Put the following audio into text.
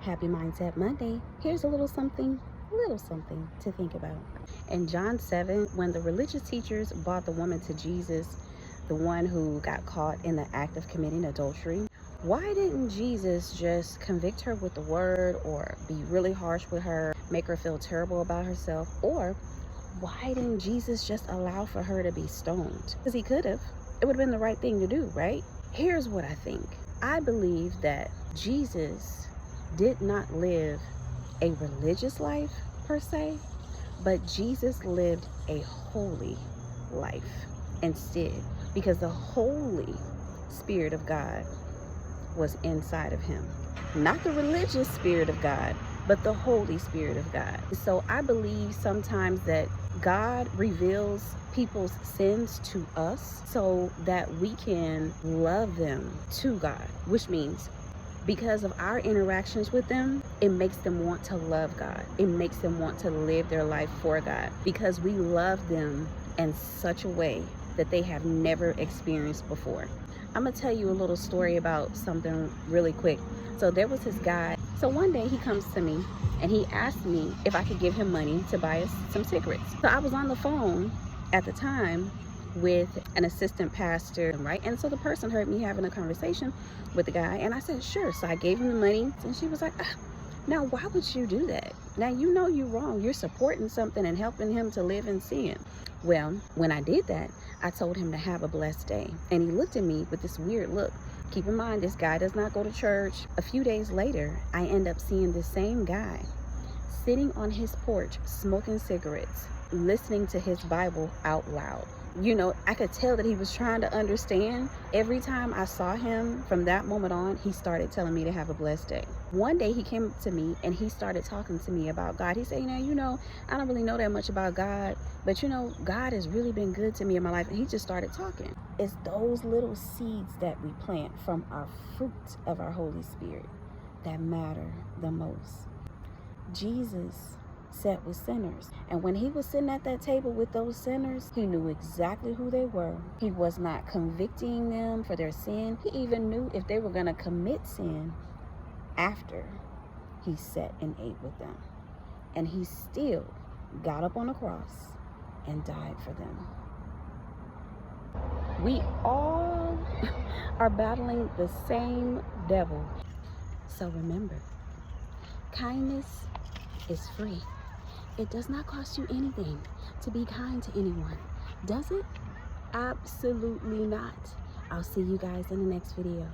Happy Mindset Monday. Here's a little something to think about. In John 7, when the religious teachers brought the woman to Jesus, the one who got caught in the act of committing adultery, why didn't Jesus just convict her with the word, or be really harsh with her, make her feel terrible about herself? Or why didn't Jesus just allow for her to be stoned? Because he could have. It would have been the right thing to do, right? Here's what I think. I believe that Jesus did not live a religious life per se, but Jesus lived a holy life instead, because the Holy Spirit of God was inside of him. Not the religious Spirit of God, but the Holy Spirit of God. So I believe sometimes that God reveals people's sins to us so that we can love them to God, which means because of our interactions with them, it makes them want to love God. It makes them want to live their life for God, because we love them in such a way that they have never experienced before. I'm gonna tell you a little story about something really quick. So there was this guy. So one day he comes to me and he asked me if I could give him money to buy us some cigarettes. So I was on the phone at the time with an assistant pastor, right? And so the person heard me having a conversation with the guy, and I said, sure. So I gave him the money, and she was like, now why would you do that? Now you know you're wrong. You're supporting something and helping him to live in sin. Well, when I did that, I told him to have a blessed day. And he looked at me with this weird look. Keep in mind, this guy does not go to church. A few days later, I end up seeing the same guy sitting on his porch, smoking cigarettes, listening to his Bible out loud. You know, I could tell that he was trying to understand. Every time I saw him from that moment on, he started telling me to have a blessed day. One day he came up to me and he started talking to me about God. He said, I don't really know that much about God, but God has really been good to me in my life. And he just started talking. It's those little seeds that we plant from our fruit of our Holy Spirit that matter the most. Jesus sat with sinners, and when he was sitting at that table with those sinners, he knew exactly who they were. He was not convicting them for their sin. He even knew if they were going to commit sin after he sat and ate with them. And he still got up on the cross and died for them. We all are battling the same devil. So remember, kindness is free. It does not cost you anything to be kind to anyone, does it? Absolutely not. I'll see you guys in the next video.